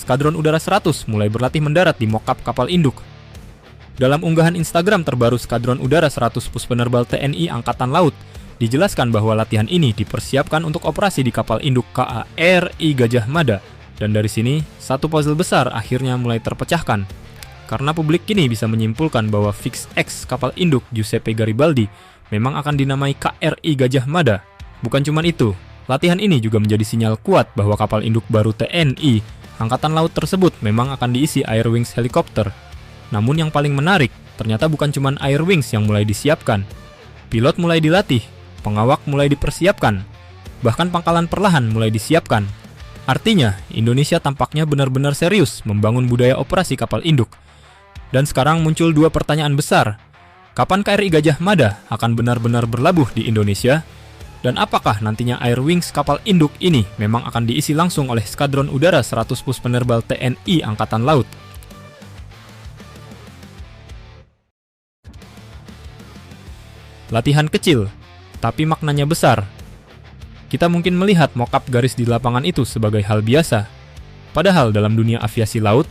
Skadron Udara 100 mulai berlatih mendarat di mock-up kapal induk. Dalam unggahan Instagram terbaru Skadron Udara 100 Puspenerbal TNI Angkatan Laut, dijelaskan bahwa latihan ini dipersiapkan untuk operasi di kapal induk KRI Gajah Mada. Dan dari sini, satu puzzle besar akhirnya mulai terpecahkan. Karena publik kini bisa menyimpulkan bahwa Fix X kapal induk Giuseppe Garibaldi memang akan dinamai KRI Gajah Mada. Bukan cuma itu, latihan ini juga menjadi sinyal kuat bahwa kapal induk baru TNI Angkatan Laut tersebut memang akan diisi Air Wings helikopter. Namun yang paling menarik, ternyata bukan cuma Air Wings yang mulai disiapkan. Pilot mulai dilatih, pengawak mulai dipersiapkan, bahkan pangkalan perlahan mulai disiapkan. Artinya, Indonesia tampaknya benar-benar serius membangun budaya operasi kapal induk. Dan sekarang muncul dua pertanyaan besar. Kapan KRI Gajah Mada akan benar-benar berlabuh di Indonesia? Dan apakah nantinya Air Wings kapal induk ini memang akan diisi langsung oleh Skadron Udara 100 Puspenerbal TNI Angkatan Laut? Latihan kecil, tapi maknanya besar. Kita mungkin melihat mock-up garis di lapangan itu sebagai hal biasa. Padahal dalam dunia aviasi laut,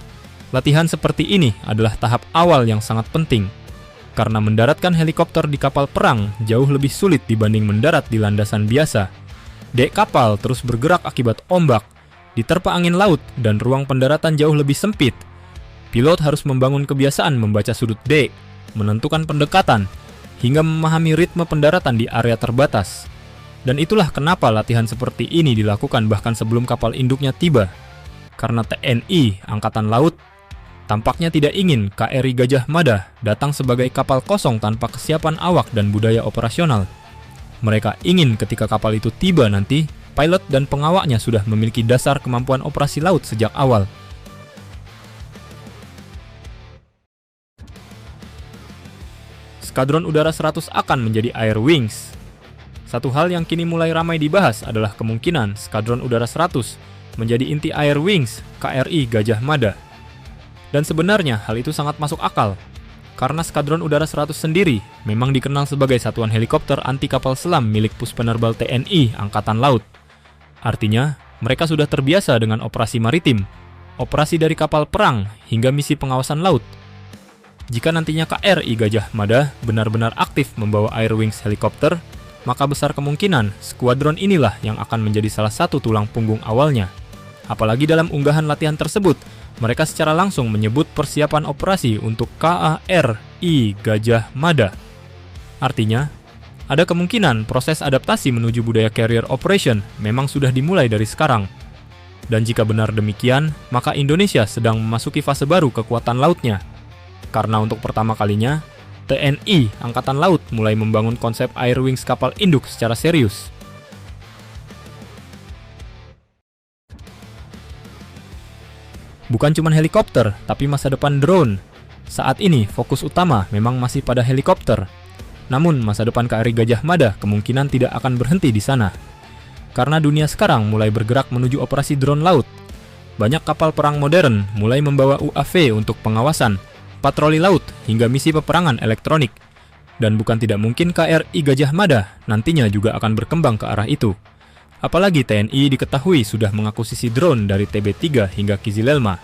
latihan seperti ini adalah tahap awal yang sangat penting. Karena mendaratkan helikopter di kapal perang jauh lebih sulit dibanding mendarat di landasan biasa. Dek kapal terus bergerak akibat ombak, diterpa angin laut, dan ruang pendaratan jauh lebih sempit. Pilot harus membangun kebiasaan membaca sudut dek, menentukan pendekatan, hingga memahami ritme pendaratan di area terbatas. Dan itulah kenapa latihan seperti ini dilakukan bahkan sebelum kapal induknya tiba. Karena TNI Angkatan Laut tampaknya tidak ingin KRI Gajah Mada datang sebagai kapal kosong tanpa kesiapan awak dan budaya operasional. Mereka ingin ketika kapal itu tiba nanti, pilot dan pengawaknya sudah memiliki dasar kemampuan operasi laut sejak awal. Skadron Udara 100 akan menjadi Air Wings. Satu hal yang kini mulai ramai dibahas adalah kemungkinan Skadron Udara 100 menjadi inti Air Wings KRI Gajah Mada. Dan sebenarnya hal itu sangat masuk akal, karena Skadron Udara 100 sendiri memang dikenal sebagai satuan helikopter anti kapal selam milik Puspenerbal TNI Angkatan Laut. Artinya, mereka sudah terbiasa dengan operasi maritim, operasi dari kapal perang, hingga misi pengawasan laut. Jika nantinya KRI Gajah Mada benar-benar aktif membawa Air Wings helikopter, maka besar kemungkinan skuadron inilah yang akan menjadi salah satu tulang punggung awalnya. Apalagi dalam unggahan latihan tersebut, mereka secara langsung menyebut persiapan operasi untuk KRI Gajah Mada. Artinya, ada kemungkinan proses adaptasi menuju budaya carrier operation memang sudah dimulai dari sekarang. Dan jika benar demikian, maka Indonesia sedang memasuki fase baru kekuatan lautnya. Karena untuk pertama kalinya, TNI Angkatan Laut mulai membangun konsep Air Wings kapal induk secara serius. Bukan cuma helikopter, tapi masa depan drone. Saat ini, fokus utama memang masih pada helikopter. Namun, masa depan KRI Gajah Mada kemungkinan tidak akan berhenti di sana. Karena dunia sekarang mulai bergerak menuju operasi drone laut. Banyak kapal perang modern mulai membawa UAV untuk pengawasan, patroli laut, hingga misi peperangan elektronik. Dan bukan tidak mungkin KRI Gajah Mada nantinya juga akan berkembang ke arah itu. Apalagi TNI diketahui sudah mengakuisisi drone dari TB3 hingga Kizilelma.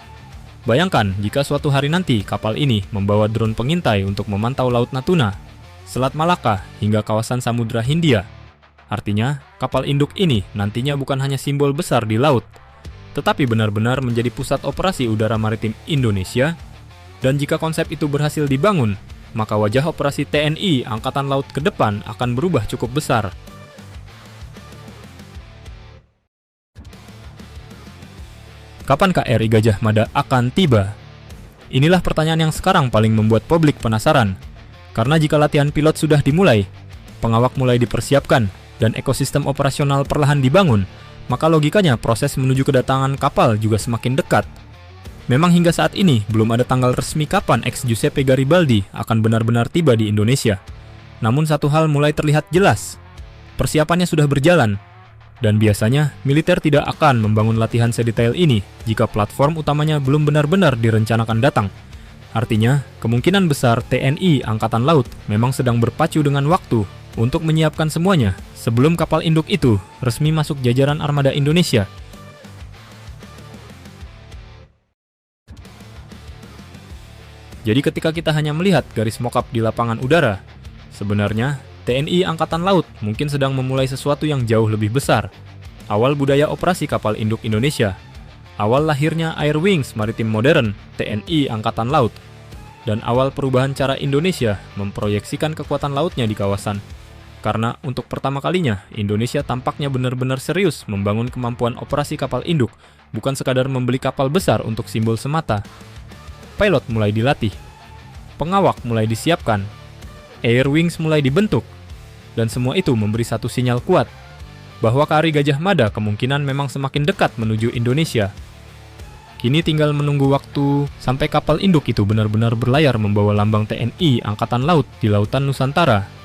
Bayangkan jika suatu hari nanti kapal ini membawa drone pengintai untuk memantau Laut Natuna, Selat Malaka, hingga kawasan Samudra Hindia. Artinya, kapal induk ini nantinya bukan hanya simbol besar di laut, tetapi benar-benar menjadi pusat operasi udara maritim Indonesia. Dan jika konsep itu berhasil dibangun, maka wajah operasi TNI Angkatan Laut ke depan akan berubah cukup besar. Kapan KRI Gajah Mada akan tiba? Inilah pertanyaan yang sekarang paling membuat publik penasaran. Karena jika latihan pilot sudah dimulai, pengawak mulai dipersiapkan, dan ekosistem operasional perlahan dibangun, maka logikanya proses menuju kedatangan kapal juga semakin dekat. Memang hingga saat ini belum ada tanggal resmi kapan ex Giuseppe Garibaldi akan benar-benar tiba di Indonesia. Namun satu hal mulai terlihat jelas. Persiapannya sudah berjalan. Dan biasanya, militer tidak akan membangun latihan sedetail ini jika platform utamanya belum benar-benar direncanakan datang. Artinya, kemungkinan besar TNI Angkatan Laut memang sedang berpacu dengan waktu untuk menyiapkan semuanya sebelum kapal induk itu resmi masuk jajaran armada Indonesia. Jadi ketika kita hanya melihat garis mockup di lapangan udara, sebenarnya TNI Angkatan Laut mungkin sedang memulai sesuatu yang jauh lebih besar. Awal budaya operasi kapal induk Indonesia, awal lahirnya Air Wings Maritim Modern TNI Angkatan Laut, dan awal perubahan cara Indonesia memproyeksikan kekuatan lautnya di kawasan. Karena untuk pertama kalinya, Indonesia tampaknya benar-benar serius membangun kemampuan operasi kapal induk, bukan sekadar membeli kapal besar untuk simbol semata. Pilot mulai dilatih, pengawak mulai disiapkan, Air Wings mulai dibentuk, dan semua itu memberi satu sinyal kuat bahwa KRI Gajah Mada kemungkinan memang semakin dekat menuju Indonesia. Kini tinggal menunggu waktu sampai kapal induk itu benar-benar berlayar membawa lambang TNI Angkatan Laut di Lautan Nusantara.